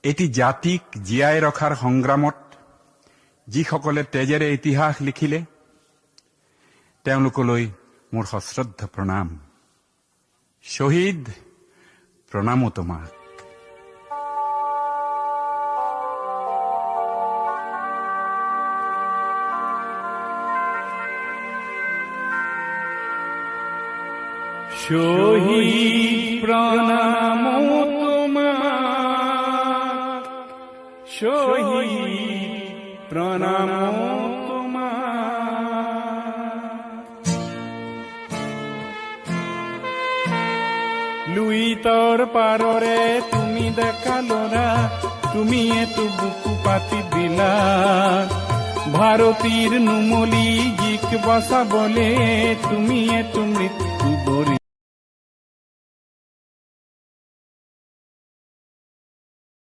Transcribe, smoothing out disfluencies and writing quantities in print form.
এটি জাতিক জীয়াই ৰখাৰ সংগ্ৰামত যিসকলে তেজেৰে ইতিহাস লিখিলে তেওঁলোকলৈ মোৰ সশ্ৰদ্ধ প্ৰণাম। শ্বহীদ, প্ৰণামো তোমাক। শহীদ, প্রণামো তোমাক। শহীদ, প্রণামো তোমাক। লুইতৰ পাৰৰে তুমি দেখা লৰা, তুমি এটো বুকু পাতি দিলা। ভাৰতীৰ নুমলী জীক বচাবলে তুমি এটো মৃত্যু বৰি